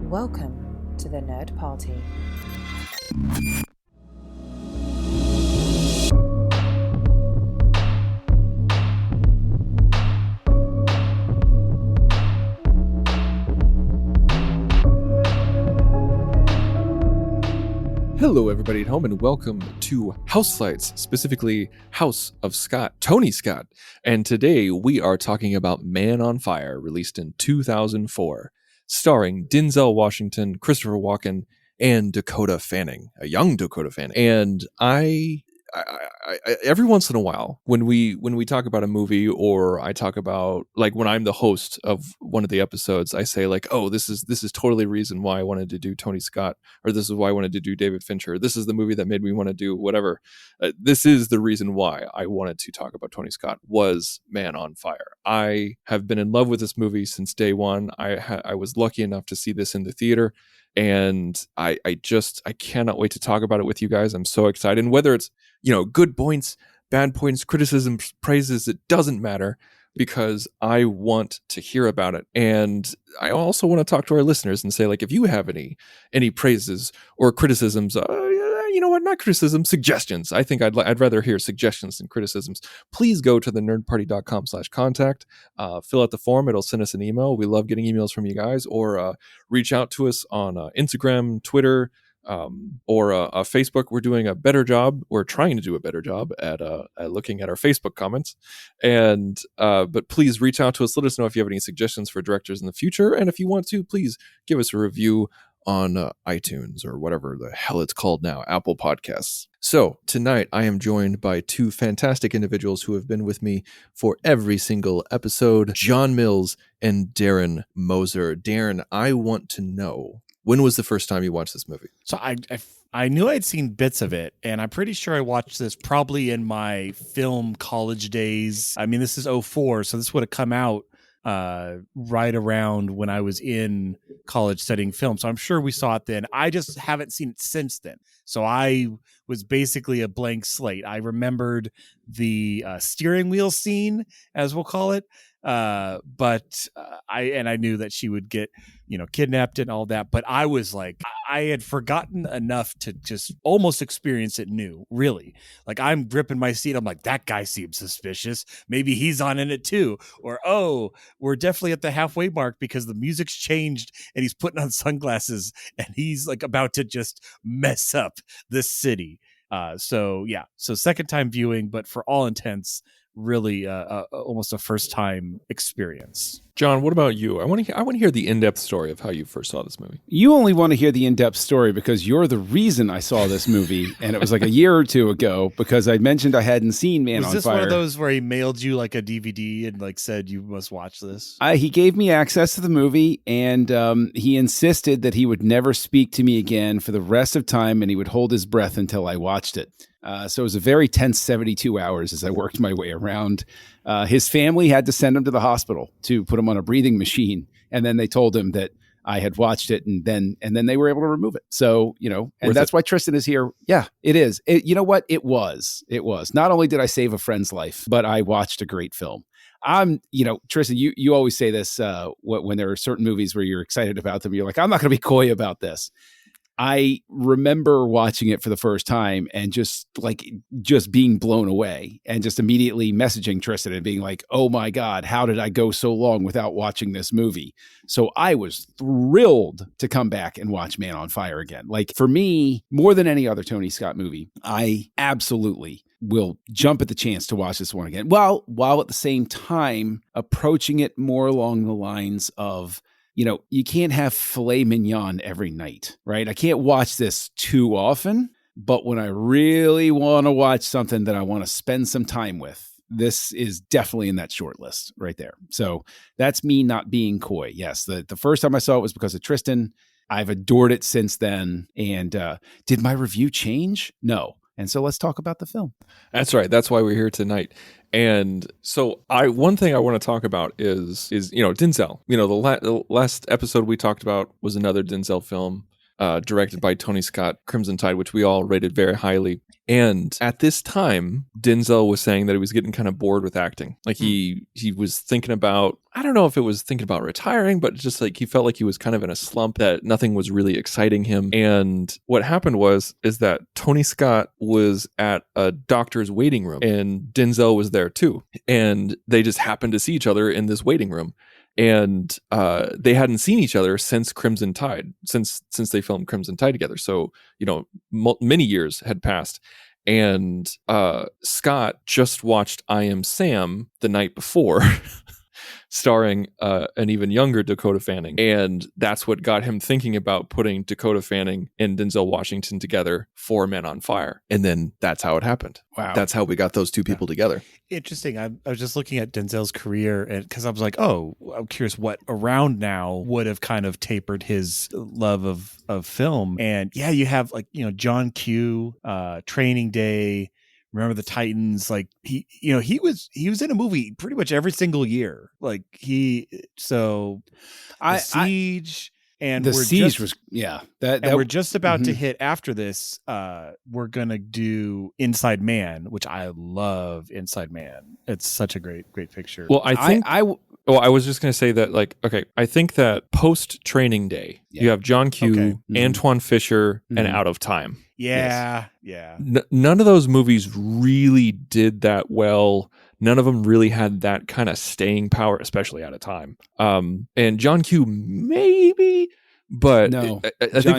Welcome to the Nerd Party. Hello, everybody at home, and welcome to Houselights, specifically House of Scott, Tony Scott. And today we are talking about Man on Fire, released in 2004, starring Denzel Washington, Christopher Walken, and Dakota Fanning, a young Dakota Fanning. And I every once in a while, when we talk about a movie, or I talk about, like, when I'm the host of one of the episodes, I say, like, oh, this is totally the reason why I wanted to do Tony Scott, or this is why I wanted to do David Fincher. This is the movie that made me want to do whatever. This is the reason why I wanted to talk about Tony Scott, was Man on Fire. I have been in love with this movie since day one. I was lucky enough to see this in the theater. And I cannot wait to talk about it with you guys. I'm so excited. And whether it's, good points, bad points, criticisms, praises, it doesn't matter, because I want to hear about it. And I also want to talk to our listeners and say, like, if you have any praises or criticisms, not criticisms, suggestions. I think I'd rather hear suggestions than criticisms. Please go to thenerdparty.com/contact, fill out the form. It'll send us an email. We love getting emails from you guys, or reach out to us on Instagram, Twitter, or Facebook. We're doing a better job. We're trying to do a better job at looking at our Facebook comments. And but please reach out to us. Let us know if you have any suggestions for directors in the future. And if you want to, please give us a review on iTunes, or whatever the hell it's called now, Apple Podcasts. So tonight I am joined by two fantastic individuals who have been with me for every single episode, John Mills and Darren Moser. Darren, I want to know, when was the first time you watched this movie? So I knew I'd seen bits of it, and I'm pretty sure I watched this probably in my film college days. I mean, this is 2004, so this would have come out right around when I was in college studying film. So I'm sure we saw it then. I just haven't seen it since then. So I was basically a blank slate. I remembered the steering wheel scene, as we'll call it. But I knew that she would get, kidnapped and all that. But I was like, I had forgotten enough to just almost experience it new, really. Like, I'm gripping my seat. I'm like, that guy seems suspicious. Maybe he's on in it too. Or, oh, we're definitely at the halfway mark because the music's changed and he's putting on sunglasses and he's like about to just mess up this city. So second time viewing, but for all intents, really almost a first time experience. John, what about you? I want to hear the in-depth story of how you first saw this movie. You only want to hear the in-depth story because you're the reason I saw this movie, and it was like a year or two ago, because I mentioned I hadn't seen Man on Fire. Was this one of those where he mailed you like a DVD and like said you must watch this? He gave me access to the movie, and he insisted that he would never speak to me again for the rest of time, and he would hold his breath until I watched it. So it was a very tense 72 hours as I worked my way around. His family had to send him to the hospital to put him on a breathing machine. And then they told him that I had watched it, and then they were able to remove it. So, and that's why Tristan is here. Yeah, it is. You know what? It was. Not only did I save a friend's life, but I watched a great film. Tristan, you always say this when there are certain movies where you're excited about them. You're like, I'm not going to be coy about this. I remember watching it for the first time and just being blown away, and just immediately messaging Tristan and being like, oh my God, how did I go so long without watching this movie? So I was thrilled to come back and watch Man on Fire again. Like, for me, more than any other Tony Scott movie, I absolutely will jump at the chance to watch this one again, while at the same time approaching it more along the lines of, you can't have filet mignon every night, right? I can't watch this too often, but when I really want to watch something that I want to spend some time with, this is definitely in that short list right there. So that's me not being coy. Yes, the first time I saw it was because of Tristan. I've adored it since then. And did my review change? No. And so let's talk about the film. That's right. That's why we're here tonight. And so one thing I want to talk about is Denzel. The last episode we talked about was another Denzel film. directed by Tony Scott, Crimson Tide, which we all rated very highly. And at this time, Denzel was saying that he was getting kind of bored with acting. Like he was thinking about, I don't know if it was thinking about retiring, but just like he felt like he was kind of in a slump, that nothing was really exciting him. And what happened is that Tony Scott was at a doctor's waiting room and Denzel was there too. And they just happened to see each other in this waiting room. And they hadn't seen each other since Crimson Tide, since they filmed Crimson Tide together. So, many years had passed. And Scott just watched I Am Sam the night before, starring an even younger Dakota Fanning. And that's what got him thinking about putting Dakota Fanning and Denzel Washington together for Men on Fire. And then that's how it happened. Wow. That's how we got those two people together. Interesting. I was just looking at Denzel's career, and because I was like, oh, I'm curious what around now would have kind of tapered his love of film. And yeah, you have John Q, Training Day, Remember the Titans. Like he was in a movie pretty much every single year. Like Siege. And we're just about to hit after this. We're gonna do Inside Man, which I love. Inside Man, it's such a great picture. Well, I was just gonna say that, like, okay, I think that post Training Day, you have John Q, Antoine Fisher, and Out of Time. Yeah. None of those movies really did that well. None of them really had that kind of staying power, especially Out of Time. And John Q maybe, but no, I think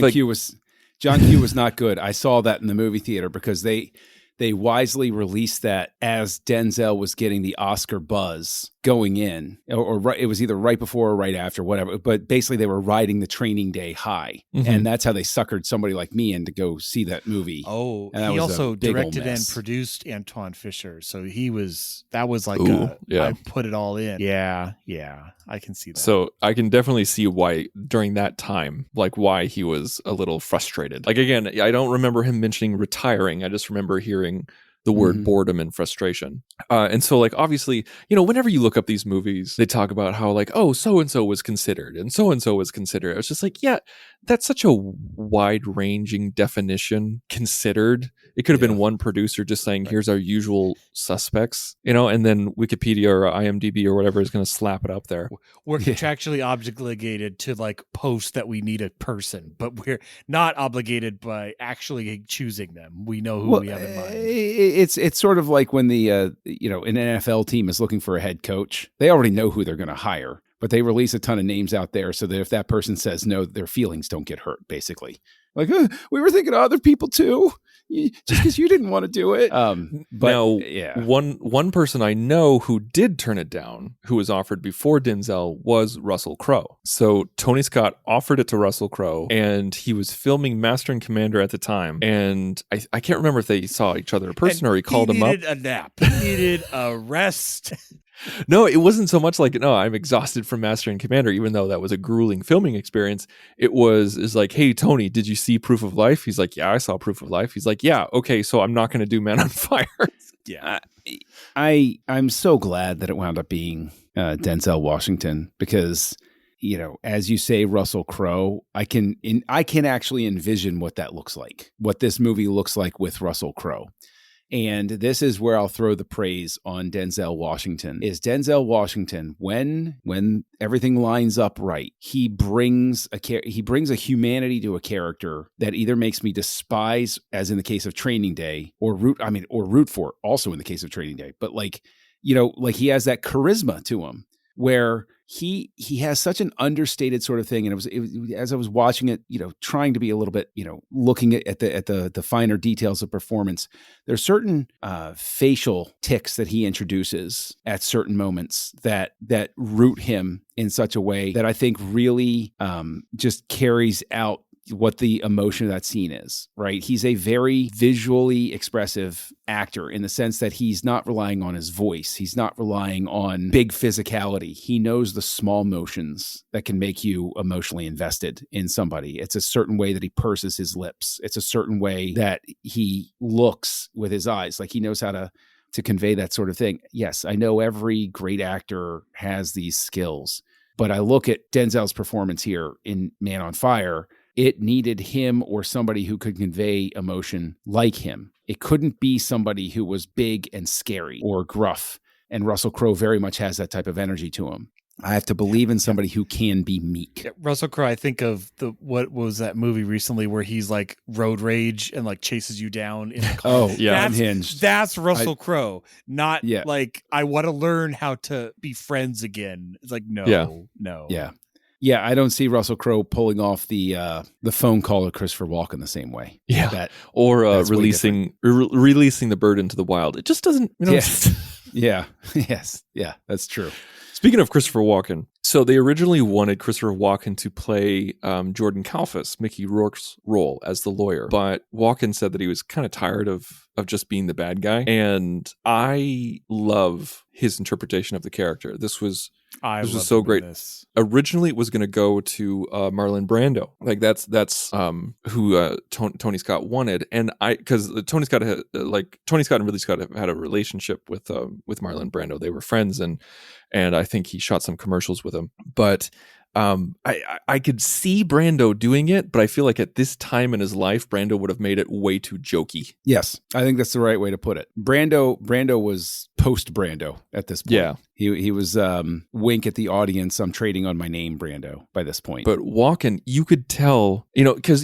John Q was not good. I saw that in the movie theater because they wisely released that as Denzel was getting the Oscar buzz going in, or it was either right before or right after, whatever. But basically, they were riding the Training Day high, and that's how they suckered somebody like me in to go see that movie. Oh, he also directed and produced Antoine Fisher, so that was like I put it all in. Yeah, I can see that. So I can definitely see why during that time, like why he was a little frustrated. Like again, I don't remember him mentioning retiring. I just remember hearing the word boredom and frustration. And so, like, obviously, whenever you look up these movies, they talk about how, like, oh, so-and-so was considered and so-and-so was considered. It's just like, yeah, that's such a wide-ranging definition, considered. It could have been one producer just saying, here's our usual suspects, and then Wikipedia or IMDb or whatever is going to slap it up there. We're contractually obligated to, like, post that we need a person, but we're not obligated by actually choosing them. We know who we have in mind. It's sort of like when the an NFL team is looking for a head coach. They already know who they're going to hire, but they release a ton of names out there so that if that person says no, their feelings don't get hurt, basically. Like, we were thinking of other people too, just because you didn't want to do it. One person I know who did turn it down, who was offered before Denzel, was Russell Crowe. So Tony Scott offered it to Russell Crowe, and he was filming Master and Commander at the time. And I can't remember if they saw each other in person or he called him up. He needed a nap. He needed a rest. No, it wasn't so much like, no, I'm exhausted from Master and Commander, even though that was a grueling filming experience. It was like, hey, Tony, did you see Proof of Life? He's like, yeah, I saw Proof of Life. He's like, yeah, okay, so I'm not going to do Man on Fire. Yeah. I'm so glad that it wound up being Denzel Washington because, as you say, Russell Crowe, I can actually envision what that looks like, what this movie looks like with Russell Crowe. And this is where I'll throw the praise on Denzel Washington. Is Denzel Washington, when everything lines up right, he brings a humanity to a character that either makes me despise, as in the case of Training Day, or root for, also in the case of Training Day. But like he has that charisma to him where he has such an understated sort of thing. And it was as I was watching it, trying to be a little bit, looking at the finer details of performance, there's certain facial tics that he introduces at certain moments that root him in such a way that I think really just carries out what the emotion of that scene is, right? He's a very visually expressive actor in the sense that he's not relying on his voice. He's not relying on big physicality. He knows the small motions that can make you emotionally invested in somebody. It's a certain way that he purses his lips. It's a certain way that he looks with his eyes. Like he knows how to convey that sort of thing. Yes, I know every great actor has these skills, but I look at Denzel's performance here in Man on Fire, it needed him or somebody who could convey emotion like him. It couldn't be somebody who was big and scary or gruff. And Russell Crowe very much has that type of energy to him. I have to believe in somebody who can be meek. Yeah, Russell Crowe, I think of what was that movie recently where he's like road rage and like chases you down in a car. Oh, yeah. Unhinged. That's Russell Crowe, not like I want to learn how to be friends again. It's like, no. Yeah. Yeah, I don't see Russell Crowe pulling off the phone call to Christopher Walken the same way. Yeah, or releasing the bird into the wild. It just doesn't. Yeah. Yes. Yeah, that's true. Speaking of Christopher Walken, so they originally wanted Christopher Walken to play Jordan Kalfas, Mickey Rourke's role as the lawyer, but Walken said that he was kind of tired of just being the bad guy, and I love his interpretation of the character. This was so great. Originally, it was going to go to Marlon Brando. Like that's who Tony Scott wanted, and because Tony Scott and Ridley Scott have had a relationship with Marlon Brando. They were friends, and I think he shot some commercials with him. But I could see Brando doing it, but I feel like at this time in his life, Brando would have made it way too jokey. Yes, I think that's the right way to put it. Brando was post Brando at this point. Yeah. He was wink at the audience, I'm trading on my name, Brando, by this point. But Walken, you could tell, because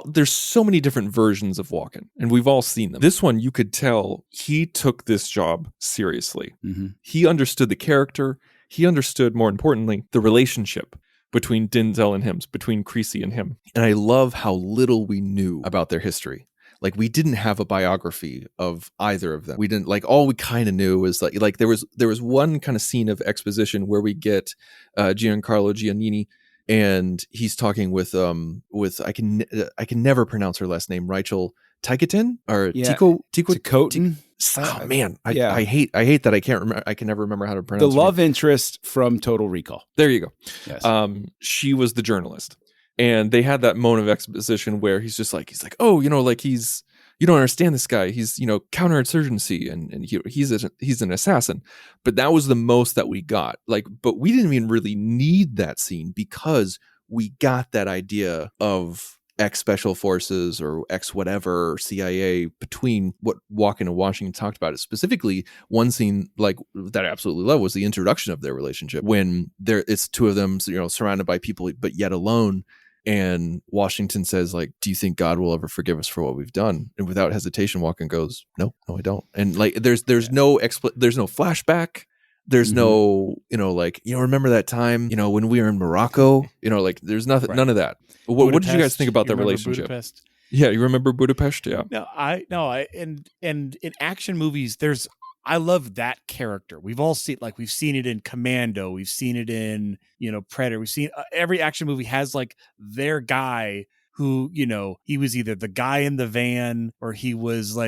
there's so many different versions of Walken, and we've all seen them. This one, you could tell he took this job seriously. Mm-hmm. He understood the character. He understood, more importantly, the relationship between Denzel and him, between Creasy and him. And I love how little we knew about their history. Like, we didn't have a biography of either of them. We didn't, like, all we kind of knew was like there was one kind of scene of exposition where we get Giancarlo Giannini, and he's talking with I can never pronounce her last name, Rachel Ticotin or Ticotin. Oh man, I hate that I can't remember. I can never remember how to pronounce the love interest from Total Recall. There you go. Yes. She was the journalist. And they had that moment of exposition where he's like, oh, you don't understand this guy. He's, counterinsurgency and he's an assassin. But that was the most that we got. But we didn't even really need that scene because we got that idea of ex special forces or ex whatever or CIA between what Walken and Washington talked about. It specifically, one scene that I absolutely love was the introduction of their relationship when it's two of them, surrounded by people but yet alone. And Washington says, do you think God will ever forgive us for what we've done? And without hesitation, Walken goes, no, I don't. And there's no flashback. There's no, remember that time, when we were in Morocco, there's nothing, none of that. What did you guys think about that relationship? Budapest? Yeah. You remember Budapest? Yeah. And in action movies, I love that character. We've all seen, we've seen it in Commando. We've seen it in, Predator. We've seen every action movie has their guy who, he was either the guy in the van or he was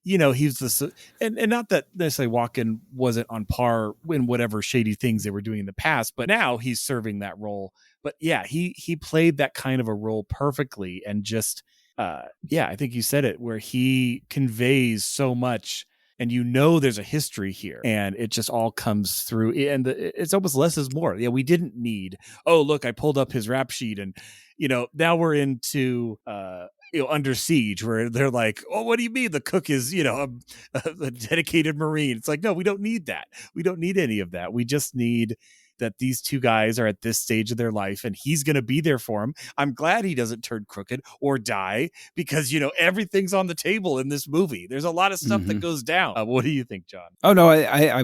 he's and not that necessarily Walken wasn't on par in whatever shady things they were doing in the past, but now he's serving that role. But yeah, he played that kind of a role perfectly. And just, I think you said it, where he conveys so much. And there's a history here, and it just all comes through. And it's almost less is more. Yeah, we didn't need, oh, look, I pulled up his rap sheet, and, now we're into, Under Siege, where they're like, oh, what do you mean the cook is, a dedicated Marine? It's like, no, we don't need that. We don't need any of that. We just need that these two guys are at this stage of their life and he's going to be there for him. I'm glad he doesn't turn crooked or die because, everything's on the table in this movie. There's a lot of stuff that goes down. What do you think, John? Oh, no, I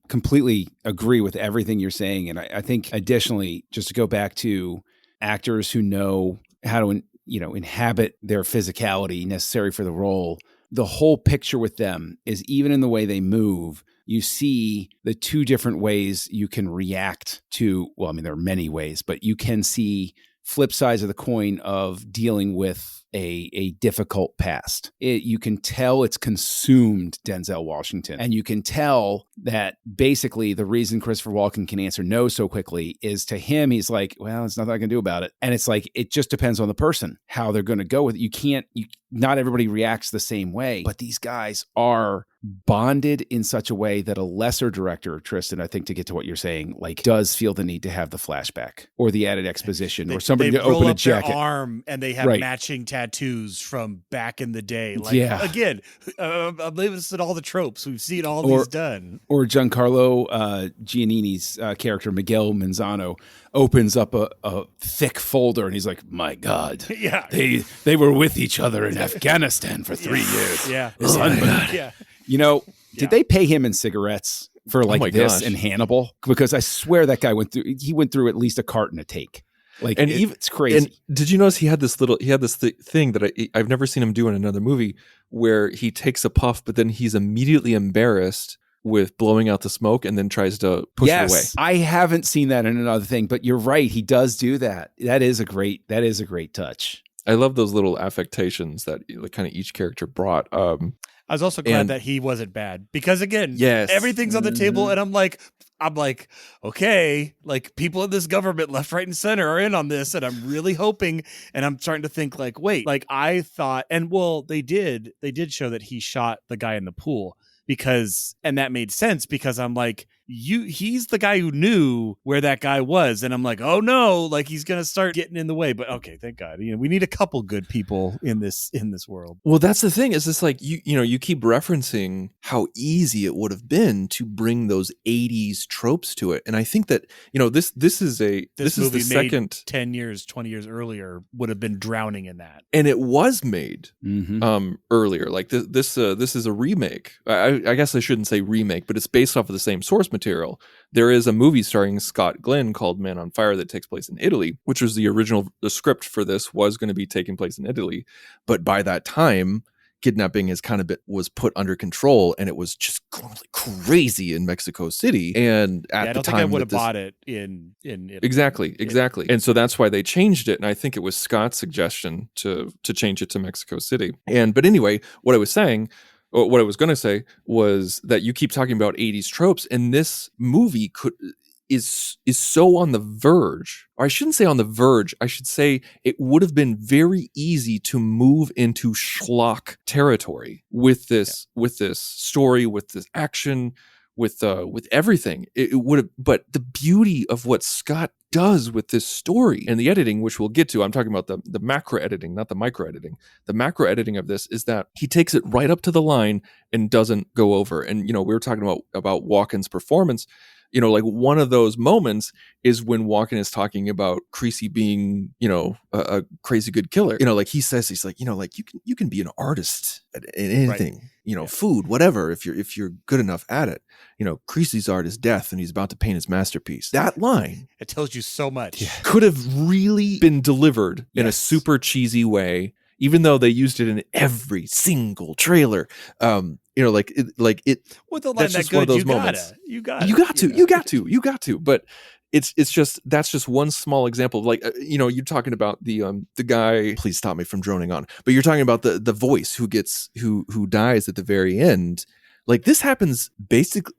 completely agree with everything you're saying. And I think additionally, just to go back to actors who know how to, inhabit their physicality necessary for the role, the whole picture with them is even in the way they move. You see the two different ways you can react to, there are many ways, but you can see flip sides of the coin of dealing with a difficult past. You can tell it's consumed Denzel Washington. And you can tell that basically the reason Christopher Walken can answer no so quickly is to him, he's like, well, there's nothing I can do about it. And it's like, it just depends on the person, how they're going to go with it. Not everybody reacts the same way, but these guys are bonded in such a way that a lesser director, Tristan, I think to get to what you're saying, like does feel the need to have the flashback or the added exposition or somebody to open a jacket. Their arm and they have matching tattoos from back in the day. Like, again, I'm listed all the tropes. We've seen all these done. Or Giancarlo Giannini's character, Miguel Manzano, opens up a thick folder and he's like, my God, they were with each other in Afghanistan for 3 years. Yeah. It's unbelievable. Yeah. You know, did they pay him in cigarettes for like this and Hannibal? Because I swear that guy went through at least a carton a take. Like, and it's crazy. And did you notice he had this thing that I've never seen him do in another movie where he takes a puff, but then he's immediately embarrassed with blowing out the smoke and then tries to push it away. I haven't seen that in another thing, but you're right. He does do that. That is a great touch. I love those little affectations that kind of each character brought. I was also glad that he wasn't bad because again, everything's on the table and I'm like, okay, like people in this government left, right, and center are in on this. And I'm really hoping, and I'm starting to think like, wait, like I thought, and well, they did show that he shot the guy in the pool and that made sense because I'm like, he's the guy who knew where that guy was. And I'm like, oh no, like he's going to start getting in the way. But okay, thank God. You know, we need a couple good people in this world. Well, that's the thing is this like, you keep referencing how easy it would have been to bring those 80s tropes to it. And I think that, this is the second 10 years, 20 years earlier would have been drowning in that. And it was made earlier. Like this is a remake. I guess I shouldn't say remake, but it's based off of the same source material. There is a movie starring Scott Glenn called Man on Fire that takes place in Italy, which was the script for this was going to be taking place in Italy. But by that time, kidnapping was put under control and it was just crazy in Mexico City. And at the time, think I would have bought it in Italy. Exactly. And so that's why they changed it. And I think it was Scott's suggestion to change it to Mexico City. But anyway, what I was going to say was that you keep talking about 80s tropes, and this movie is so on the verge, or I shouldn't say on the verge, I should say it would have been very easy to move into schlock territory with this story, with this action, with everything. It would have, but the beauty of what Scott does with this story and the editing, which we'll get to, I'm talking about the macro editing, not the micro editing. The macro editing of this is that he takes it right up to the line and doesn't go over. And, we were talking about Walken's performance. Like one of those moments is when Walken is talking about Creasy being, a crazy good killer. Like he says, he's like, like you can be an artist at anything, right. Food, whatever, if you're good enough at it. Creasy's art is death and he's about to paint his masterpiece. That line, it tells you so much. Could have really been delivered in a super cheesy way, even though they used it in every single trailer. Like it. With the line that's just one of those moments. You got to. But it's just that's just one small example. Like you're talking about the guy. Please stop me from droning on. But you're talking about the voice who dies at the very end. Like this happens basically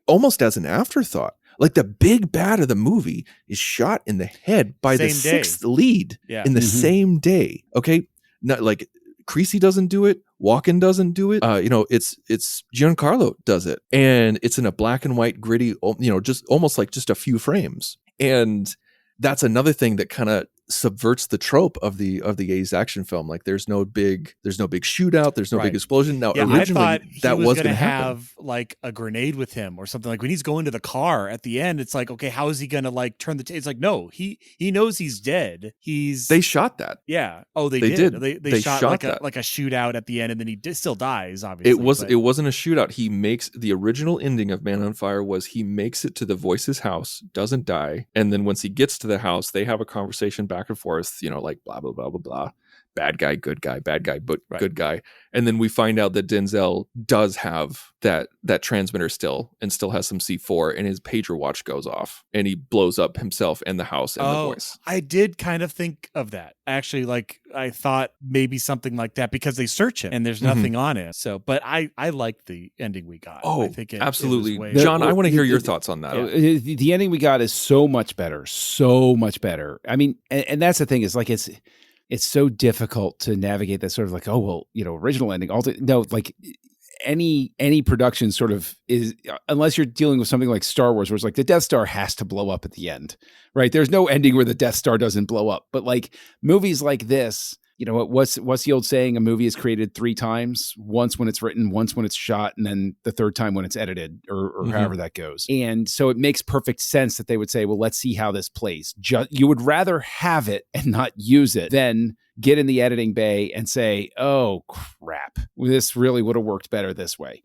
almost as an afterthought. Like the big bad of the movie is shot in the head by the sixth lead in the same day. Okay, not like Creasy doesn't do it. Walken doesn't do it. It's Giancarlo does it, and it's in a black and white gritty. Just almost like just a few frames, and that's another thing that kind of subverts the trope of the 80s action film. Like there's no big shootout, there's no big explosion. Now originally that was going to have like a grenade with him or something. Like when he's going to the car at the end, it's like, okay, how is he going to like turn the it's like, no, he knows he's dead. They shot that. Yeah. Oh, they did. They shot like a shootout at the end, and then he still dies, obviously. It wasn't a shootout. He makes the original ending of Man on Fire was he makes it to the voice's house, doesn't die, and then once he gets to the house, they have a conversation back and forth, like blah blah blah blah blah, bad guy, good guy, bad guy, but good guy, and then we find out that Denzel does have that transmitter still has some C4, and his pager watch goes off, and he blows up himself and the house and the voice. I did kind of think of that actually. Like I thought maybe something like that because they search him and there's nothing on it. So, but I like the ending we got. Oh, I think absolutely, John. I want to hear your thoughts on that. The ending we got is so much better. I mean, and that's the thing is like it's so difficult to navigate that sort of like, oh well, original ending. Like any production sort of is, unless you're dealing with something like Star Wars, where it's like the Death Star has to blow up at the end, right? There's no ending where the Death Star doesn't blow up. But like movies like this, you know, what's the old saying? A movie is created 3 times: once when it's written, once when it's shot, and then the third time when it's edited, or however that goes. And so it makes perfect sense that they would say, well, let's see how this plays. You would rather have it and not use it than get in the editing bay and say, oh crap, this really would have worked better this way.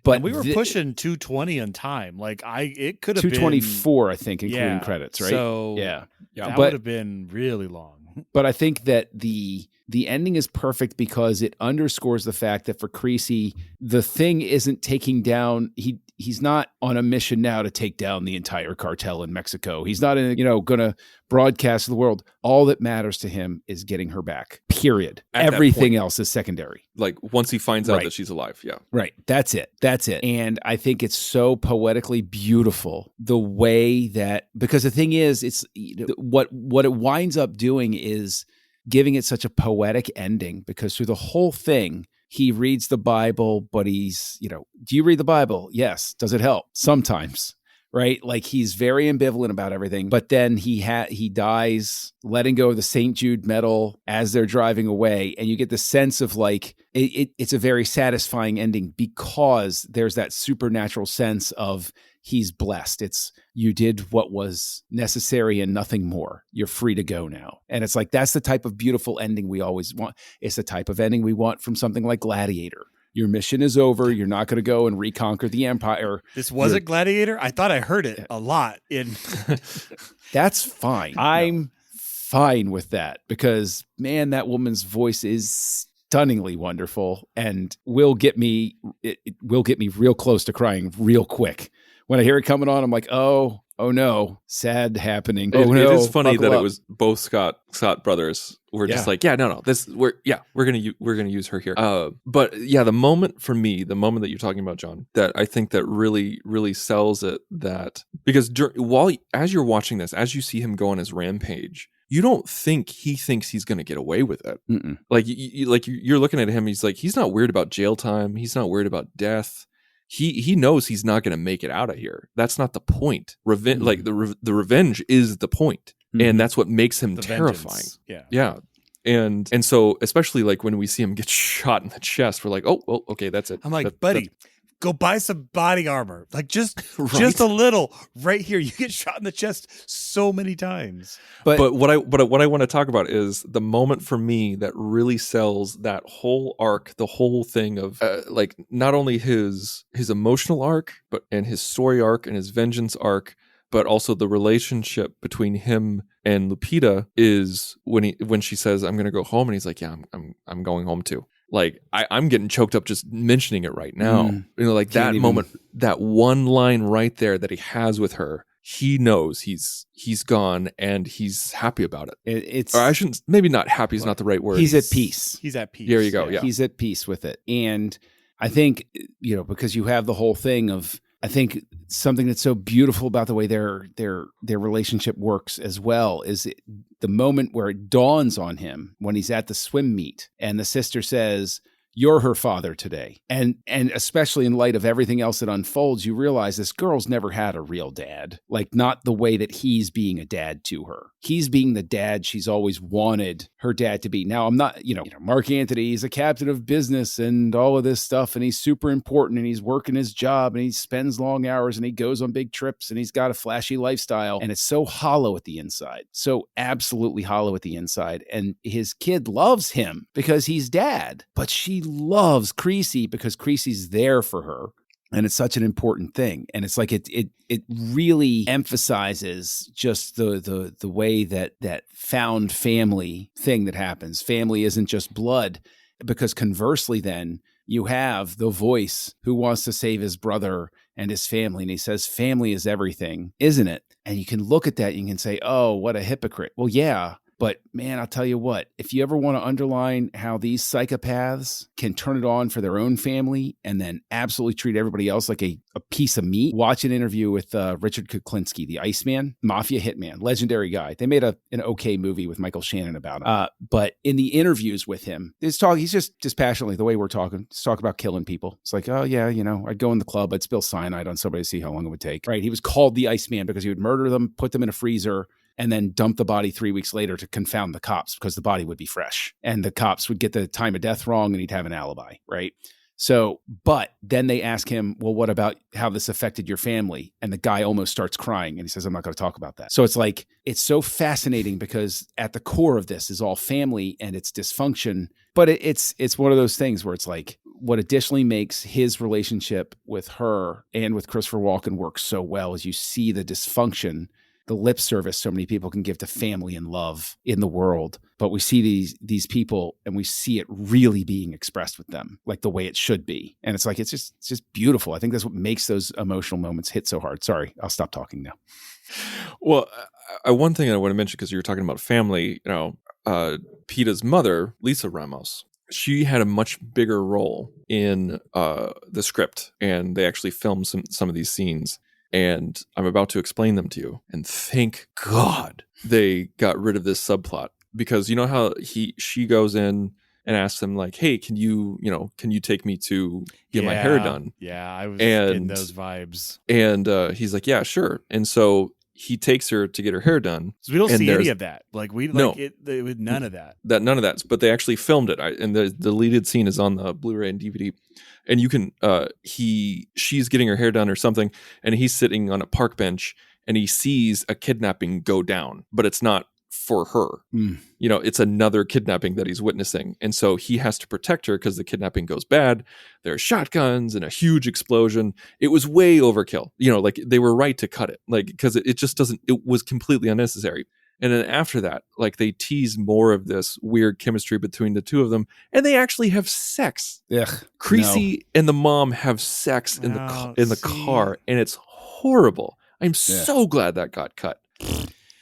But and we were pushing 220 on time. Like it could have been 224, I think, including credits, right? So yeah, that would have been really long. But I think that the ending is perfect because it underscores the fact that for Creasy, the thing isn't taking down. He's not on a mission now to take down the entire cartel in Mexico. He's not going to broadcast to the world. All that matters to him is getting her back. Period. Everything else is secondary. Like once he finds out that she's alive. Yeah. Right. That's it. And I think it's so poetically beautiful the way that, because the thing is, it's what it winds up doing is giving it such a poetic ending, because through the whole thing, he reads the Bible, but he's, do you read the Bible? Yes. Does it help? Sometimes, right? Like he's very ambivalent about everything, but then he dies letting go of the St. Jude medal as they're driving away. And you get the sense of like, it's a very satisfying ending because there's that supernatural sense of he's blessed. It's, you did what was necessary and nothing more. You're free to go now. And it's like, that's the type of beautiful ending we always want. It's the type of ending we want from something like Gladiator. Your mission is over. You're not going to go and reconquer the empire. This wasn't Gladiator? I thought I heard it a lot in. That's fine. I'm fine with that because, man, that woman's voice is stunningly wonderful and will get me real close to crying real quick. When I hear it coming on, I'm like, oh no, sad happening. It is funny that it was both Scott brothers were just like, we're gonna use her here. But yeah, the moment that you're talking about, John, that I think that really, really sells it, that because as you're watching this, as you see him go on his rampage, you don't think he thinks he's going to get away with it. Mm-mm. Like you're looking at him, he's not worried about jail time. He's not worried about death. He knows he's not going to make it out of here. That's not the point. Revenge, like the revenge is the point. And that's what makes him terrifying. Vengeance. Yeah. And so especially like when we see him get shot in the chest, we're like, oh, well, okay, that's it. I'm like, buddy, go buy some body armor. Like just a little right here. You get shot in the chest so many times. But what I want to talk about is the moment for me that really sells that whole arc, the whole thing of like not only his emotional arc, and his story arc and his vengeance arc, but also the relationship between him and Lupita is when she says, "I'm going to go home," and he's like, "Yeah, I'm going home too." Like I'm getting choked up just mentioning it right now. Like that moment, that one line right there that he has with her, he knows he's gone and he's happy about it. Or I shouldn't, maybe not happy is not the right word. He's at peace. He's at peace. There you go. Yeah. He's at peace with it. And I think, because you have the whole thing of, I think something that's so beautiful about the way their relationship works as well is the moment where it dawns on him when he's at the swim meet and the sister says, "You're her father today." And especially in light of everything else that unfolds, you realize this girl's never had a real dad, like not the way that he's being a dad to her. He's being the dad she's always wanted her dad to be. Now, I'm not, Mark Antony, he's a captain of business and all of this stuff, and he's super important and he's working his job and he spends long hours and he goes on big trips and he's got a flashy lifestyle, and it's so hollow at the inside, so absolutely hollow at the inside. And his kid loves him because he's dad, but she loves Creasy because Creasy's there for her. And it's such an important thing. And it's like it really emphasizes just the way that found family thing that happens. Family isn't just blood, because conversely then you have the voice who wants to save his brother and his family. And he says, family is everything, isn't it? And you can look at that and you can say, oh, what a hypocrite. Well, yeah, But man, I'll tell you what, if you ever want to underline how these psychopaths can turn it on for their own family and then absolutely treat everybody else like a piece of meat, watch an interview with Richard Kuklinski, the Iceman, mafia hitman, legendary guy. They made an okay movie with Michael Shannon about him. But in the interviews with him, he's just passionately, the way we're talking, just talk about killing people. It's like, oh yeah, I'd go in the club, I'd spill cyanide on somebody to see how long it would take. Right? He was called the Iceman because he would murder them, put them in a freezer, and then dump the body 3 weeks later to confound the cops because the body would be fresh. And the cops would get the time of death wrong and he'd have an alibi, right? So, but then they ask him, well, what about how this affected your family? And the guy almost starts crying and he says, I'm not going to talk about that. So it's like, it's so fascinating because at the core of this is all family and it's dysfunction. But it's one of those things where it's like, what additionally makes his relationship with her and with Christopher Walken work so well is you see the dysfunction, the lip service so many people can give to family and love in the world. But we see these people and we see it really being expressed with them like the way it should be. And it's like, it's just beautiful. I think that's what makes those emotional moments hit so hard. Sorry, I'll stop talking now. Well, one thing I want to mention, because you were talking about family, PETA's mother, Lisa Ramos, she had a much bigger role in the script, and they actually filmed some of these scenes. And I'm about to explain them to you. And thank God they got rid of this subplot, because you know how she goes in and asks him like, hey, can you take me to get my hair done? Yeah, I was getting those vibes. And he's like, yeah, sure. And so he takes her to get her hair done. So we don't see any of that. Like with none of that. None of that. But they actually filmed it. And the deleted scene is on the Blu-ray and DVD. And you can, she's getting her hair done or something, and he's sitting on a park bench, and he sees a kidnapping go down, but it's not for her. It's another kidnapping that he's witnessing. And so he has to protect her because the kidnapping goes bad. There are shotguns and a huge explosion. It was way overkill. Like they were right to cut it, like, because it just doesn't, it was completely unnecessary. And then after that, like they tease more of this weird chemistry between the two of them, and they actually have sex. Ugh, Creasy and the mom have sex in the car, and it's horrible. I'm so glad that got cut.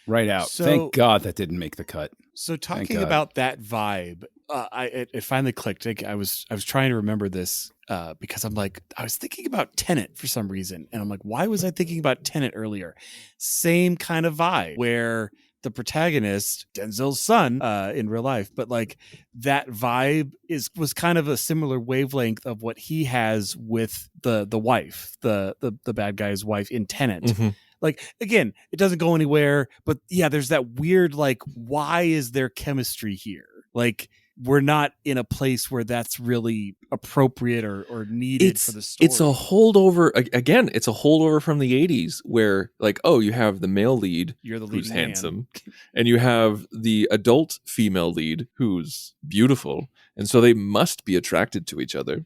Right out. So, thank God that didn't make the cut. So talking about that vibe, it finally clicked. I was trying to remember this because I'm like, I was thinking about Tenet for some reason, and I'm like, why was I thinking about Tenet earlier? Same kind of vibe where the protagonist, Denzel's son, in real life, but like that vibe was kind of a similar wavelength of what he has with the wife, the bad guy's wife in Tenet. Mm-hmm. Like, again, it doesn't go anywhere, but yeah, there's that weird, like, why is there chemistry here? Like, we're not in a place where that's really appropriate or needed for the story. It's a holdover. Again, it's a holdover from the 80s where, like, oh, you have the male lead who's handsome, and you have the adult female lead who's beautiful. And so they must be attracted to each other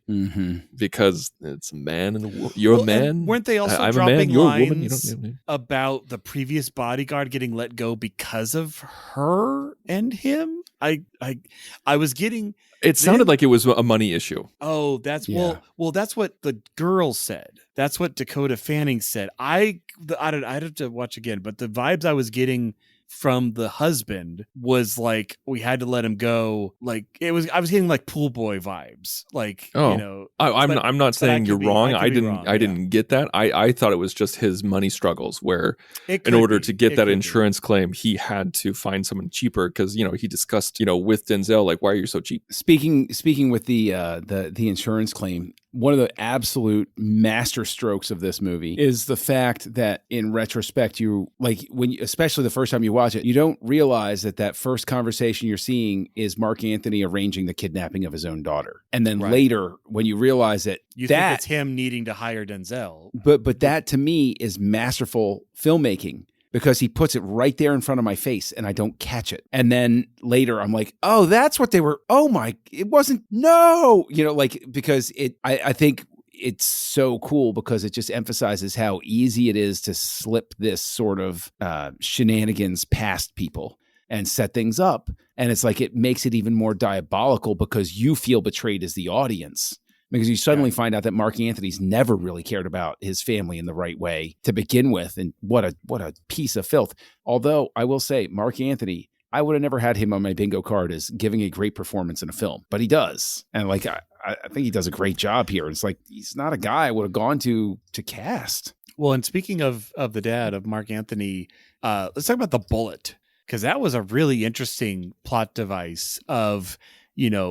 because it's a man and a woman. You're a man. Weren't they also I'm dropping a man, you're lines a woman. About the previous bodyguard getting let go because of her and him? I was getting. It sounded like it was a money issue. Oh, well, that's what the girl said. That's what Dakota Fanning said. I'd have to watch again, but the vibes I was getting from the husband was like, we had to let him go. Like I was getting like pool boy vibes. Like, I'm not saying you're wrong. I didn't get that. I thought it was just his money struggles where in order to get that insurance claim, he had to find someone cheaper because, he discussed, with Denzel, like, why are you so cheap? Speaking with the insurance claim, one of the absolute master strokes of this movie is the fact that in retrospect, especially the first time you watch it, you don't realize that first conversation you're seeing is Mark Anthony arranging the kidnapping of his own daughter. And then later, when you realize it, think it's him needing to hire Denzel. But that to me is masterful filmmaking, because he puts it right there in front of my face and I don't catch it. And then later I'm like, oh, that's what they were. Oh my, it wasn't. No, because I think it's so cool because it just emphasizes how easy it is to slip this sort of shenanigans past people and set things up. And it's like, it makes it even more diabolical because you feel betrayed as the audience. Because you suddenly find out that Mark Anthony's never really cared about his family in the right way to begin with. And what a piece of filth. Although I will say, Mark Anthony, I would have never had him on my bingo card as giving a great performance in a film, but he does. And like, I think he does a great job here. It's like, he's not a guy I would have gone to cast. Well, and speaking of the dad of Mark Anthony, let's talk about the bullet, because that was a really interesting plot device of,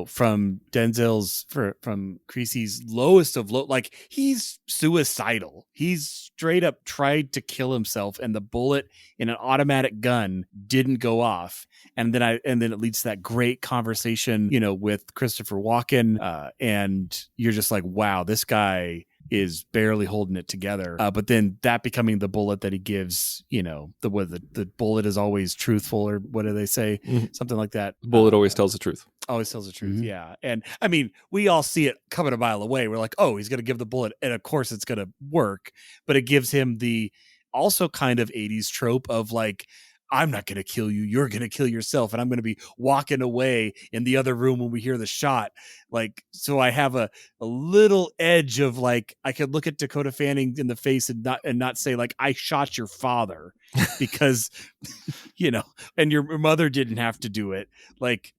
from from Creasy's lowest of low, like he's suicidal. He's straight up tried to kill himself, and the bullet in an automatic gun didn't go off. And then it leads to that great conversation, with Christopher Walken, and you're just like, wow, this guy is barely holding it together. But then that becoming the bullet that he gives, the bullet is always truthful, or what do they say? Mm-hmm. Something like that. The bullet always tells the truth. Always tells the truth. Mm-hmm. Yeah. And I mean, we all see it coming a mile away. We're like, oh, he's going to give the bullet. And of course it's going to work, but it gives him the also kind of 80s trope of like, I'm not going to kill you. You're going to kill yourself. And I'm going to be walking away in the other room when we hear the shot. Like, so I have a little edge of like, I could look at Dakota Fanning in the face and not say like, I shot your father because, and your mother didn't have to do it. Like,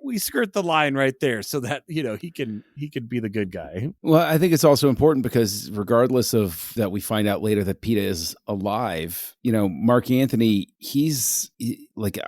we skirt the line right there so that, he can be the good guy. Well, I think it's also important because regardless of that, we find out later that PETA is alive. Mark Anthony, he's like,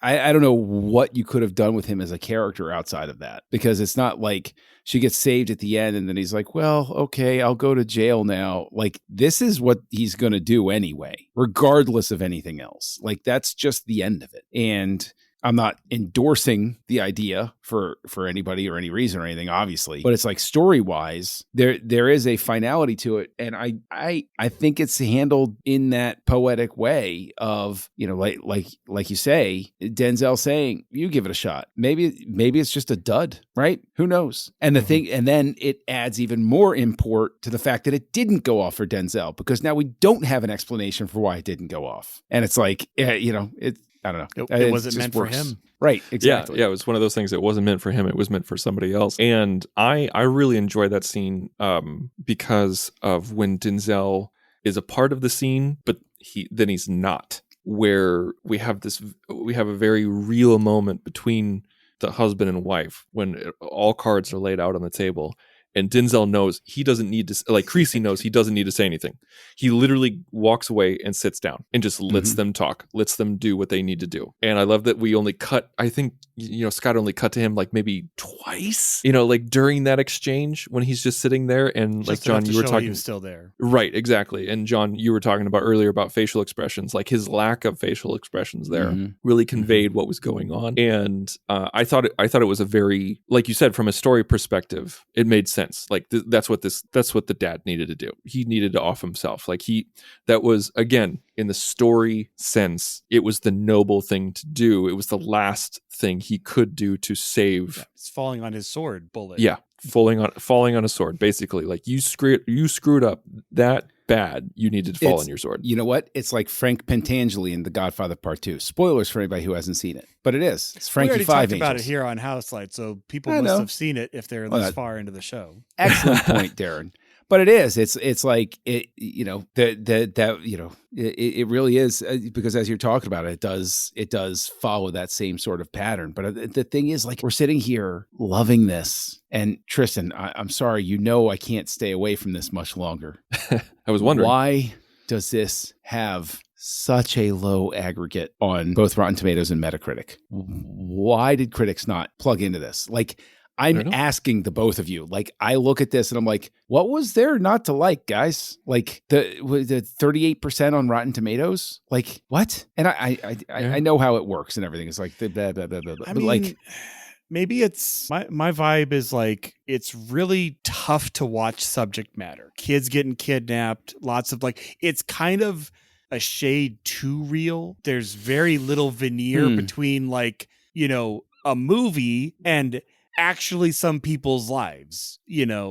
I don't know what you could have done with him as a character outside of that, because it's not like she gets saved at the end and then he's like, well, okay, I'll go to jail now. Like, this is what he's going to do anyway, regardless of anything else. Like, that's just the end of it. And I'm not endorsing the idea for anybody or any reason or anything, obviously, but it's like story-wise, there is a finality to it, and I think it's handled in that poetic way of, like you say, Denzel saying, "You give it a shot." Maybe it's just a dud, right? Who knows? And the thing, and then it adds even more import to the fact that it didn't go off for Denzel, because now we don't have an explanation for why it didn't go off, and it's like, I don't know. It wasn't meant for him. Right. Exactly. Yeah. It was one of those things. It wasn't meant for him. It was meant for somebody else. And I really enjoy that scene because of when Denzel is a part of the scene, but he's not, where we have a very real moment between the husband and wife when all cards are laid out on the table. And Denzel knows he doesn't need to, like Creasy knows he doesn't need to say anything. He literally walks away and sits down and just lets them talk, lets them do what they need to do. And I love that we only cut, I think, Scott only cut to him like maybe twice, like during that exchange when he's just sitting there. And just like John, you were talking, he was still there. Right, exactly. And John, you were talking about earlier about facial expressions, like his lack of facial expressions there really conveyed what was going on. And I thought it was a very, like you said, from a story perspective, it made sense. Like that's what the dad needed to do. He needed to off himself. Like that was, again, in the story sense, it was the noble thing to do. It was the last thing he could do to save. Yeah, it's falling on his sword bullet. Yeah, falling on a sword. Basically, like you screwed up that bad. You needed to fall on your sword. You know what? It's like Frank Pentangeli in The Godfather Part 2. Spoilers for anybody who hasn't seen it, but it is. It's Frankie we already Five talked Angels. about it here on Houselights, so people must have seen it if they're this far into the show. Excellent point, Darren. But it is. It's like it. It really is, because as you're talking about it, it does follow that same sort of pattern. But the thing is, like, we're sitting here loving this, and Tristan, I'm sorry, I can't stay away from this much longer. I was wondering, why does this have such a low aggregate on both Rotten Tomatoes and Metacritic? Why did critics not plug into this? Like, I'm asking the both of you. Like, I look at this and I'm like, what was there not to like, guys? Like the 38% on Rotten Tomatoes? Like, what? And I know how it works and everything. It's like the blah, blah, blah, blah. I mean, like, maybe it's my vibe is like, it's really tough to watch subject matter. Kids getting kidnapped, lots of like, it's kind of a shade too real. There's very little veneer between like, a movie and actually some people's lives,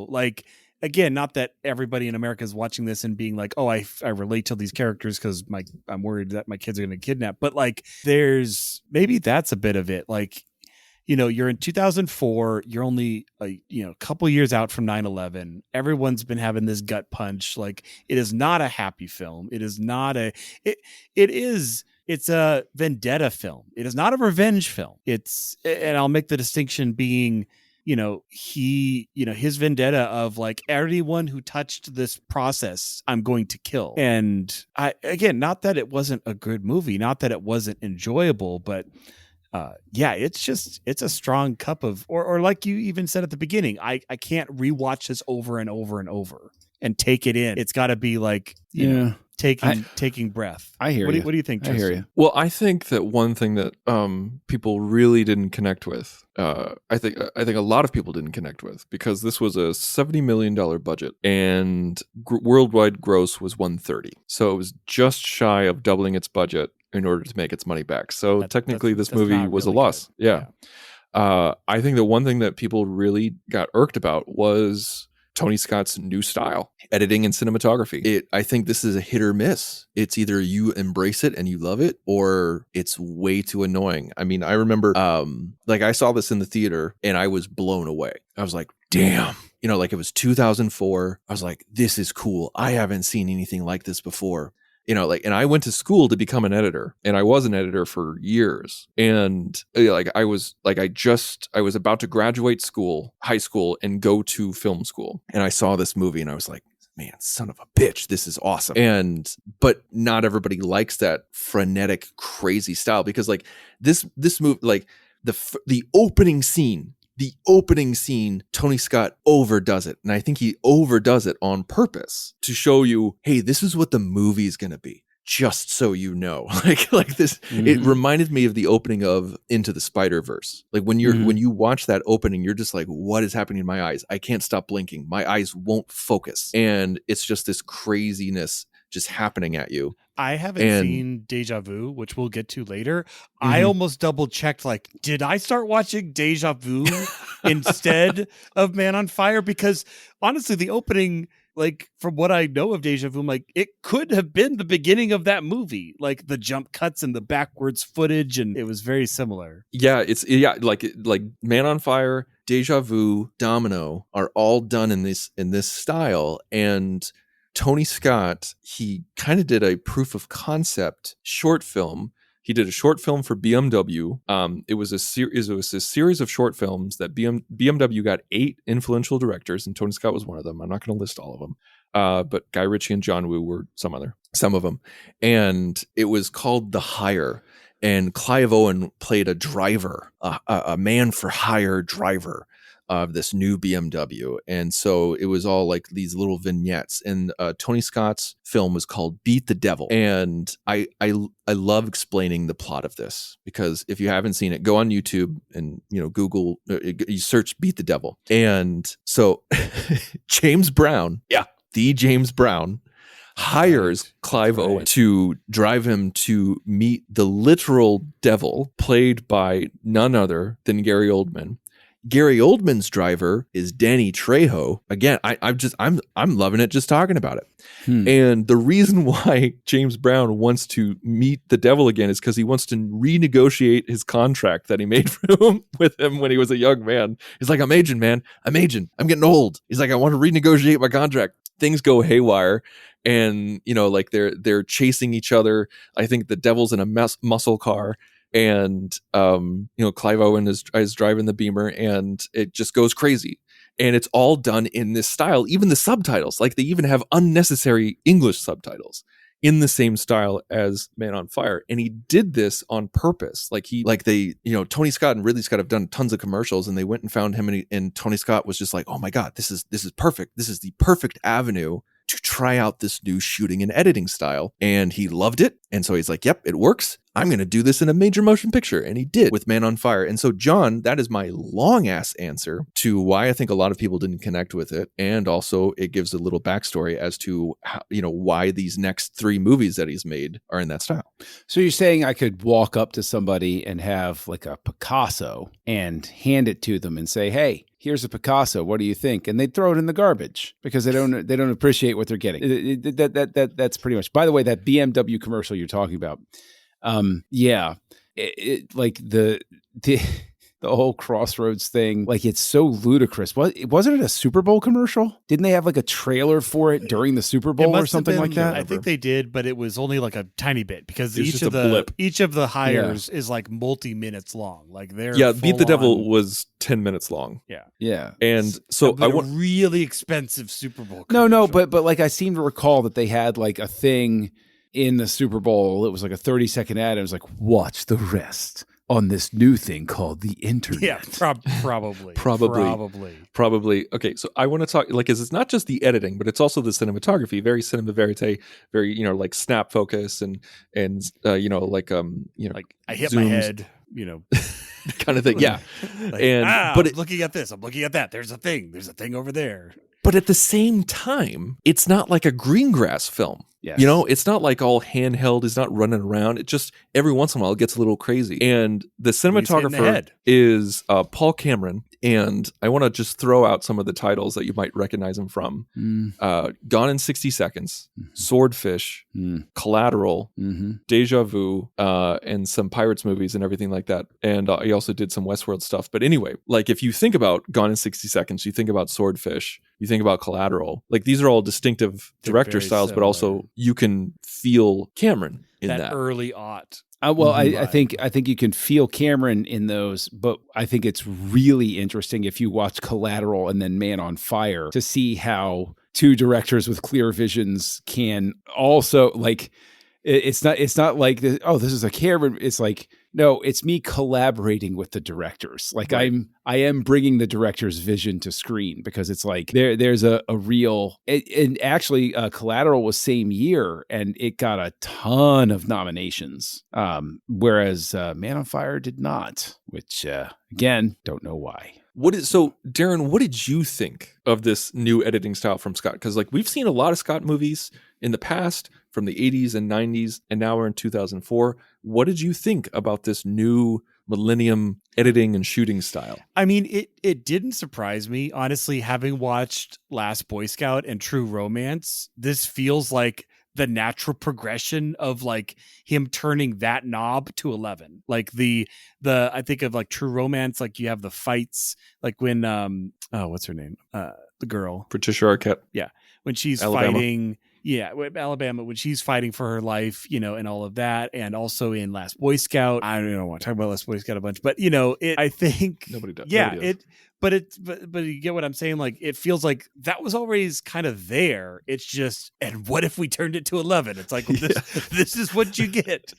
like, again, not that everybody in America is watching this and being like, oh, I relate to these characters because I'm worried that my kids are going to kidnap. But like, maybe that's a bit of it. Like, you're in 2004, you're only a couple years out from 9/11. Everyone's been having this gut punch. Like, it is not a happy film. It is not it is It's a vendetta film. It is not a revenge film. And I'll make the distinction being, his vendetta of like everyone who touched this process, I'm going to kill. And not that it wasn't a good movie, not that it wasn't enjoyable, but it's a strong cup of, or like you even said at the beginning, I can't rewatch this over and over and over and take it in. It's got to be like, taking breath. I hear you. you. What do you think, Tristan? I hear you. Well, I think that one thing that people really didn't connect with, I think a lot of people didn't connect with, because this was a $70 million budget and worldwide gross was 130. So it was just shy of doubling its budget in order to make its money back. So technically this movie was really a loss. Yeah. I think the one thing that people really got irked about was Tony Scott's new style, editing and cinematography. I think this is a hit or miss. It's either you embrace it and you love it, or it's way too annoying. I mean, I remember, I saw this in the theater and I was blown away. I was like, damn. It was 2004. I was like, this is cool. I haven't seen anything like this before. And I went to school to become an editor, and I was an editor for years. And I was about to graduate high school and go to film school. And I saw this movie and I was like, man, son of a bitch, this is awesome. But not everybody likes that frenetic, crazy style, because this movie, the opening scene, Tony Scott overdoes it. And I think he overdoes it on purpose to show you, hey, this is what the movie is going to be. Just so you know, like this, It reminded me of the opening of Into the Spider-Verse. Like when you watch that opening, you're just like, what is happening in my eyes? I can't stop blinking. My eyes won't focus. And it's just this craziness just happening at you. I haven't seen Deja Vu, which we'll get to later. I almost double checked, did I start watching Deja Vu instead of Man on Fire? Because honestly, the opening, from what I know of Deja Vu, it could have been the beginning of that movie, the jump cuts and the backwards footage, and it was very similar. Yeah, like Man on Fire, Deja Vu, Domino are all done in this style. And Tony Scott, he kind of did a proof of concept short film. He did a short film for BMW. It was a series of short films that BMW got 8 influential directors, and Tony Scott was one of them. I'm not going to list all of them, but Guy Ritchie and John Woo were some of them. And it was called The Hire. And Clive Owen played a driver, a man for hire driver of this new BMW. And so it was all like these little vignettes. And Tony Scott's film was called Beat the Devil. And I love explaining the plot of this, because if you haven't seen it, go on YouTube and Google, you search Beat the Devil. And so James Brown, the James Brown, hires Clive Owen to drive him to meet the literal devil, played by none other than Gary Oldman. Gary Oldman's driver is Danny Trejo. Again, I'm loving it just talking about it. And the reason why James Brown wants to meet the devil again is because he wants to renegotiate his contract that he made with him when he was a young man. He's like, I'm aging, man. I'm aging. I'm getting old. He's like, I want to renegotiate my contract. Things go haywire. And, they're chasing each other. I think the devil's in a muscle car. And, Clive Owen is driving the Beamer, and it just goes crazy. And it's all done in this style. Even the subtitles, they even have unnecessary English subtitles in the same style as Man on Fire. And he did this on purpose. Tony Scott and Ridley Scott have done tons of commercials, and they went and found him, and Tony Scott was just like, oh my God, this is perfect. This is the perfect avenue to try out this new shooting and editing style. And he loved it. And so he's like, yep, it works. I'm going to do this in a major motion picture. And he did with Man on Fire. And so, John, that is my long ass answer to why I think a lot of people didn't connect with it. And also it gives a little backstory as to how, why these next 3 movies that he's made are in that style. So you're saying I could walk up to somebody and have a Picasso and hand it to them and say, hey, here's a Picasso. What do you think? And they'd throw it in the garbage because they don't appreciate what they're getting. That's pretty much. By the way, that BMW commercial you're talking about, the the whole Crossroads thing. Like, it's so ludicrous. Wasn't it a Super Bowl commercial? Didn't they have like a trailer for it during the Super Bowl or something like that? I think they did, but it was only like a tiny bit because each of the hires is like multi-minutes long. Like they're Beat the Devil was 10 minutes long. Yeah. And so I want really expensive Super Bowl commercial. No, but like I seem to recall that they had like a thing in the Super Bowl. It was like a 30-second ad. And it was like, watch the rest on this new thing called the internet. Yeah, probably. Okay, so I want to talk, like, it's not just the editing, but it's also the cinematography, very cinema verite, very, like snap focus and like I hit zooms. my head, kind of thing. Yeah. I'm looking at this, I'm looking at that. There's a thing over there. But at the same time, it's not like a green grass film. Yes. It's not like all handheld. It's not running around. It just every once in a while it gets a little crazy. And the cinematographer is Paul Cameron. And I want to just throw out some of the titles that you might recognize him from. Gone in 60 Seconds, Swordfish, Collateral, Deja Vu, and some Pirates movies and everything like that. And he also did some Westworld stuff. But anyway, like if you think about Gone in 60 Seconds, you think about Swordfish, you think about Collateral. Like these are all distinctive director styles, but also you can feel Cameron in that. Early aught. I think you can feel Cameron in those, but I think it's really interesting if you watch Collateral and then Man on Fire to see how two directors with clear visions can also like. It's not like this, this is a Cameron. It's like, no, it's me collaborating with the directors. Like right. I am bringing the director's vision to screen because it's like there's a real, and actually Collateral was same year and it got a ton of nominations. Whereas Man on Fire did not, which again, don't know why. Darren, what did you think of this new editing style from Scott? Because like we've seen a lot of Scott movies in the past from the 80s and 90s, and now we're in 2004. What did you think about this new millennium editing and shooting style? I mean, it didn't surprise me, honestly, having watched Last Boy Scout and True Romance. This feels like the natural progression of like him turning that knob to 11. Like I think of like True Romance, like you have the fights, like when what's her name? The girl. Patricia Arquette. Yeah. When she's Alabama. fighting. Yeah, Alabama, when she's fighting for her life, and all of that. And also in Last Boy Scout. I don't want to talk about Last Boy Scout a bunch, but I think nobody does. Yeah, nobody does. But you get what I'm saying? Like, it feels like that was always kind of there. It's just, and what if we turned it to 11? It's like, this is what you get.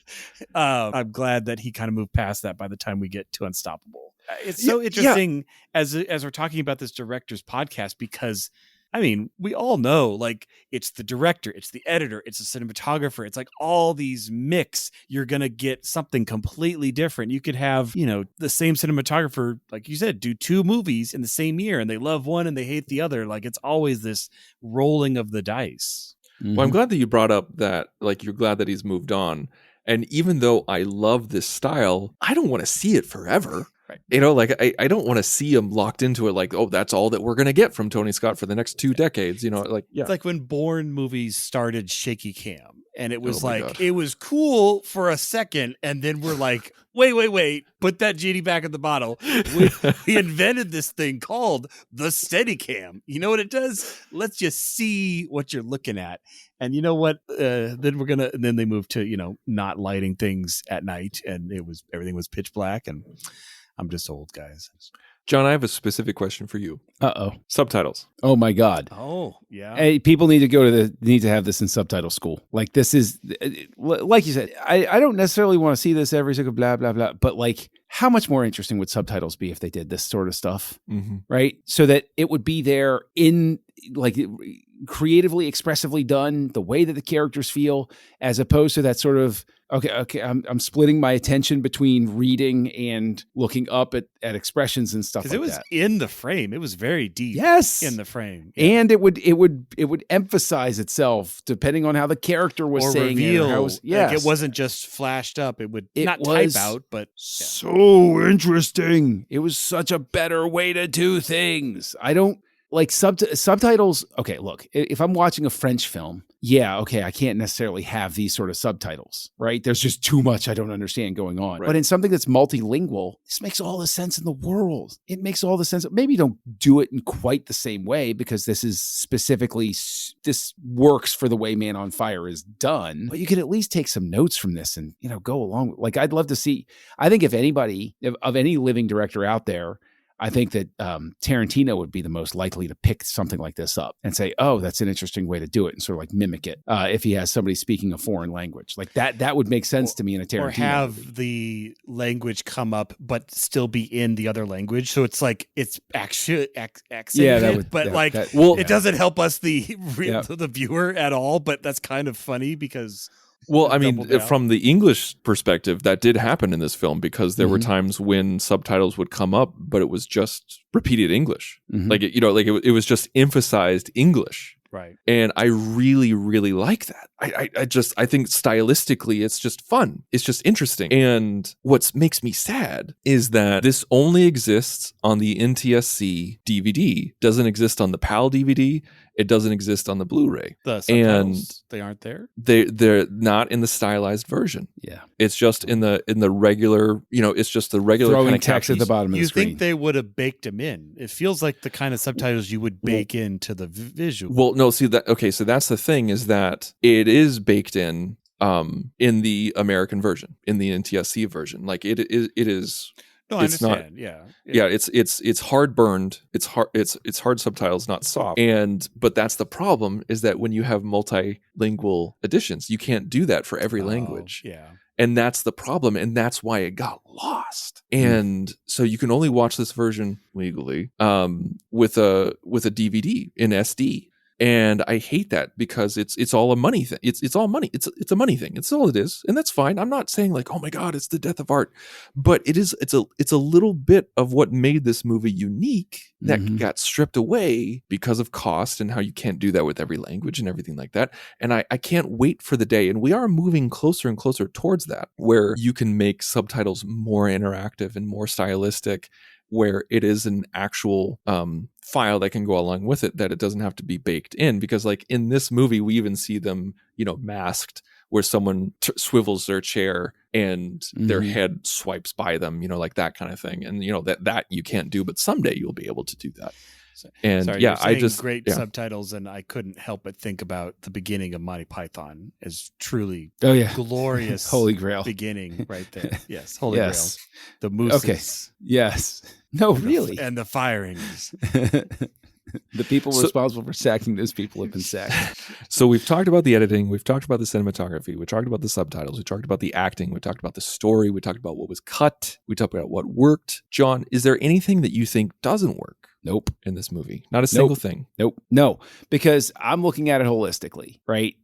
I'm glad that he kind of moved past that by the time we get to Unstoppable. It's so interesting as we're talking about this director's podcast, because I mean, we all know, like, it's the director, it's the editor, it's the cinematographer. It's like all these mix. You're going to get something completely different. You could have, the same cinematographer, like you said, do two movies in the same year and they love one and they hate the other. Like, it's always this rolling of the dice. Well, I'm glad that you brought up that, like, you're glad that he's moved on. And even though I love this style, I don't want to see it forever. Right. Like I don't want to see him locked into it. Like, oh, that's all that we're going to get from Tony Scott for the next 2 decades. It's like when Bourne movies started shaky cam, and it was it was cool for a second, and then we're like, wait, put that genie back in the bottle. We invented this thing called the Steadicam. You know what it does? Let's just see what you're looking at. And you know what? Then they moved to, not lighting things at night, and everything was pitch black, and I'm just old, guys. John, I have a specific question for you. Uh-oh. Subtitles. Oh my God. Oh, yeah. Hey, people need to have this in subtitle school. Like, this is, like you said, I don't necessarily want to see this every single blah, blah, blah, but like, how much more interesting would subtitles be if they did this sort of stuff? Mm-hmm. Right? So that it would be there in, like, creatively, expressively done, the way that the characters feel, as opposed to that sort of, okay, I'm splitting my attention between reading and looking up at expressions and stuff like that. Because it was in the frame. It was very deep. Yes. In the frame. Yeah. And it would emphasize itself depending on how the character was saying reveal, it. Or like it wasn't just flashed up. It would not type out, but so interesting. It was such a better way to do things. I don't like subtitles. Okay, look, if I'm watching a French film, yeah, okay, I can't necessarily have these sort of subtitles, right? There's just too much I don't understand going on. Right. But in something that's multilingual, this makes all the sense in the world. It makes all the sense. Maybe don't do it in quite the same way because this is specifically, this works for the way Man on Fire is done. But you could at least take some notes from this and, go along. Like, I'd love to see, I think if anybody, of any living director out there, I think that Tarantino would be the most likely to pick something like this up and say, oh, that's an interesting way to do it, and sort of like mimic it if he has somebody speaking a foreign language. Like that would make sense to me in a Tarantino Or have movie. the language come up but still be in the other language. So it's like it's actually accented, it doesn't help us the viewer at all, but that's kind of funny because... Well, I mean, from the English perspective, that did happen in this film because there were times when subtitles would come up, but it was just repeated English. Like, it was just emphasized English. Right. And I really, really like that. I think stylistically, it's just fun. It's just interesting. And what makes me sad is that this only exists on the NTSC DVD, doesn't exist on the PAL DVD. It doesn't exist on the Blu-ray. The subtitles, they aren't there? They're not in the stylized version. Yeah. It's just in the regular, it's just the regular throwing kind of text at the bottom of the screen. You think they would have baked them in? It feels like the kind of subtitles you would bake into the visual. Well, no, see that. Okay, so that's the thing, is that it is baked in the American version, in the NTSC version. Like it is. No, I it's understand. Yeah. It's hard burned. It's hard subtitles, not soft. But that's the problem, is that when you have multilingual editions, you can't do that for every language. Yeah. And that's the problem, and that's why it got lost. And so you can only watch this version legally with a DVD in SD. And I hate that because it's all a money thing. It's all money. It's a money thing. It's all it is, and that's fine. I'm not saying like, oh my God, it's the death of art, but it's a little bit of what made this movie unique that got stripped away because of cost and how you can't do that with every language and everything like that. And I can't wait for the day, and we are moving closer and closer towards that, where you can make subtitles more interactive and more stylistic, where it is an actual file that can go along with it, that it doesn't have to be baked in. Because like in this movie, we even see them, masked, where someone swivels their chair and their head swipes by them, like that kind of thing. And, that you can't do, but someday you'll be able to do that. And Sorry, I just great subtitles, and I couldn't help but think about the beginning of Monty Python as truly glorious Holy Grail beginning right there. Yes, Holy Grail. The mooses. Okay. Yes. No, really. And the firings. The people responsible for sacking those people have been sacked. So we've talked about the editing. We've talked about the cinematography. We talked about the subtitles. We talked about the acting. We talked about the story. We talked about what was cut. We talked about what worked. John, is there anything that you think doesn't work? Nope. In this movie? Not a single thing? Nope. No, because I'm looking at it holistically, right?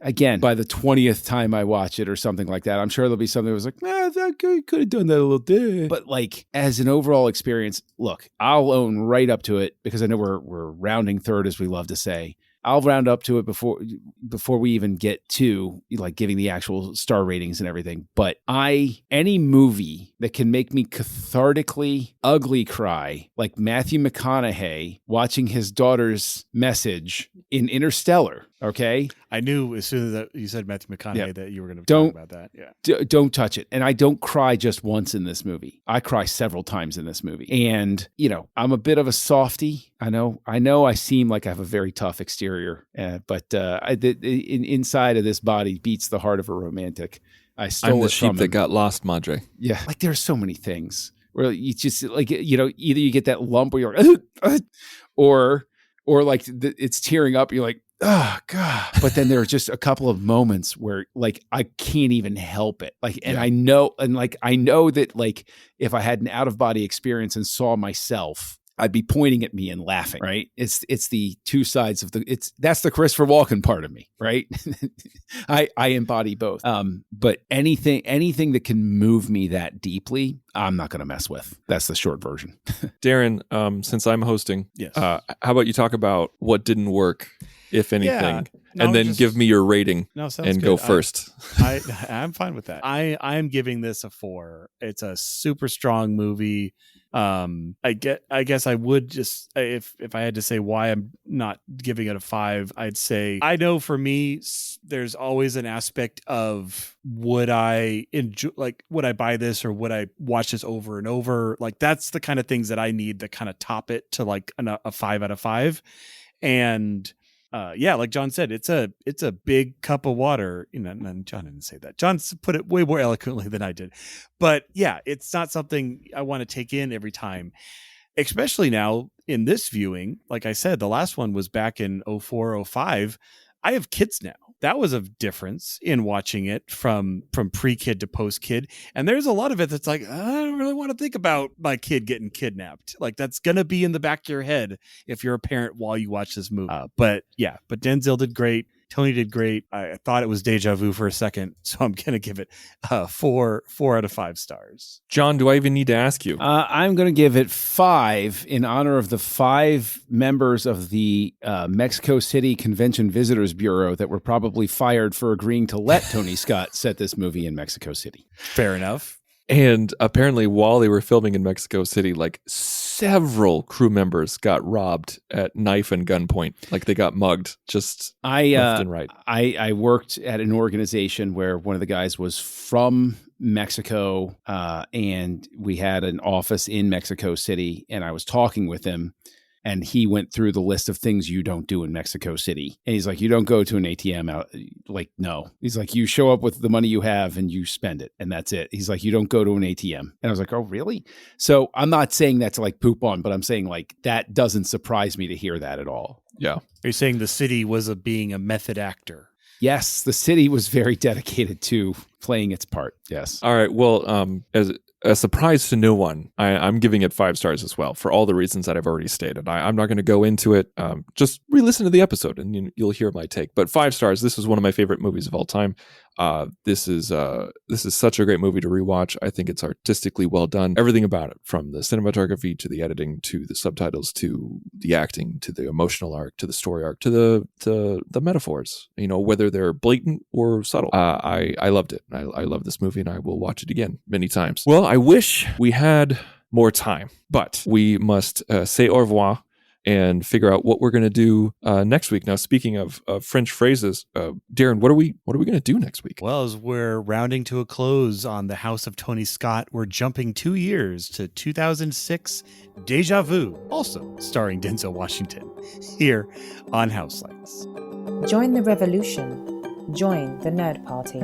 Again, by the 20th time I watch it or something like that, I'm sure there'll be something that was like, that could have done that a little bit. But like, as an overall experience, look, I'll own right up to it, because I know we're rounding third, as we love to say. I'll round up to it before we even get to like giving the actual star ratings and everything. But any movie that can make me cathartically ugly cry, like Matthew McConaughey watching his daughter's message in Interstellar. Okay. I knew as soon as you said Matthew McConaughey that you were going to talk about that. Yeah. Don't touch it. And I don't cry just once in this movie. I cry several times in this movie. And, I'm a bit of a softie. I know I seem like I have a very tough exterior, but inside of this body beats the heart of a romantic. I'm the sheep that got lost, Madre. Yeah. Like there's so many things where you just like, either you get that lump where you're like, or like it's tearing up. You're like, oh God. But then there are just a couple of moments where like, I can't even help it. Like, and I know that like, if I had an out of body experience and saw myself, I'd be pointing at me and laughing, right? It's the two sides of that's the Christopher Walken part of me, right? I embody both. But anything that can move me that deeply, I'm not going to mess with. That's the short version. Darren, since I'm hosting, yes. How about you talk about what didn't work, if anything, and then give me your rating and good. Go first. I'm fine with that. I am giving this a 4. It's a super strong movie. I guess I would just, if I had to say why I'm not giving it a 5, I'd say, I know for me, there's always an aspect of, would I enjoy, like, would I buy this or would I watch this over and over? Like, that's the kind of things that I need that kind of top it to like a 5 out of 5. And yeah, like John said, it's a big cup of water. You know, and John didn't say that. John put it way more eloquently than I did. But yeah, it's not something I want to take in every time, especially now in this viewing. Like I said, the last one was back in 04, 05. I have kids now. That was a difference in watching it from pre-kid to post-kid. And there's a lot of it that's like, I don't really want to think about my kid getting kidnapped. Like, that's going to be in the back of your head if you're a parent while you watch this movie. But Denzel did great. Tony did great. I thought it was deja vu for a second, so I'm going to give it 4 out of 5 stars. John, do I even need to ask you? I'm going to give it 5 in honor of the 5 members of the Mexico City Convention Visitors Bureau that were probably fired for agreeing to let Tony Scott set this movie in Mexico City. Fair enough. And apparently while they were filming in Mexico City, like several crew members got robbed at knife and gunpoint. Like they got mugged just left and right. I worked at an organization where one of the guys was from Mexico and we had an office in Mexico City, and I was talking with him. And he went through the list of things you don't do in Mexico City. And he's like, you don't go to an ATM out. Like, no. He's like, you show up with the money you have and you spend it. And that's it. He's like, you don't go to an ATM. And I was like, oh, really? So I'm not saying that to like poop on, but I'm saying like that doesn't surprise me to hear that at all. Yeah. Are you saying the city was being a method actor? Yes, the city was very dedicated to playing its part. Yes. All right. Well, as a surprise to no one, I'm giving it 5 stars as well for all the reasons that I've already stated. I'm not going to go into it. Just re-listen to the episode and you'll hear my take. But 5 stars. This is one of my favorite movies of all time. This is such a great movie to rewatch. I think it's artistically well done. Everything about it, from the cinematography to the editing to the subtitles to the acting to the emotional arc to the story arc to the metaphors. You know, whether they're blatant or subtle. I loved it. I love this movie and I will watch it again many times. Well, I wish we had more time, but we must say au revoir and figure out what we're going to do next week. Now, speaking of French phrases, Darren, what are we going to do next week? Well, as we're rounding to a close on The House of Tony Scott, we're jumping 2 years to 2006, Deja Vu, also starring Denzel Washington, here on Houselights. Join the revolution. Join the Nerd Party.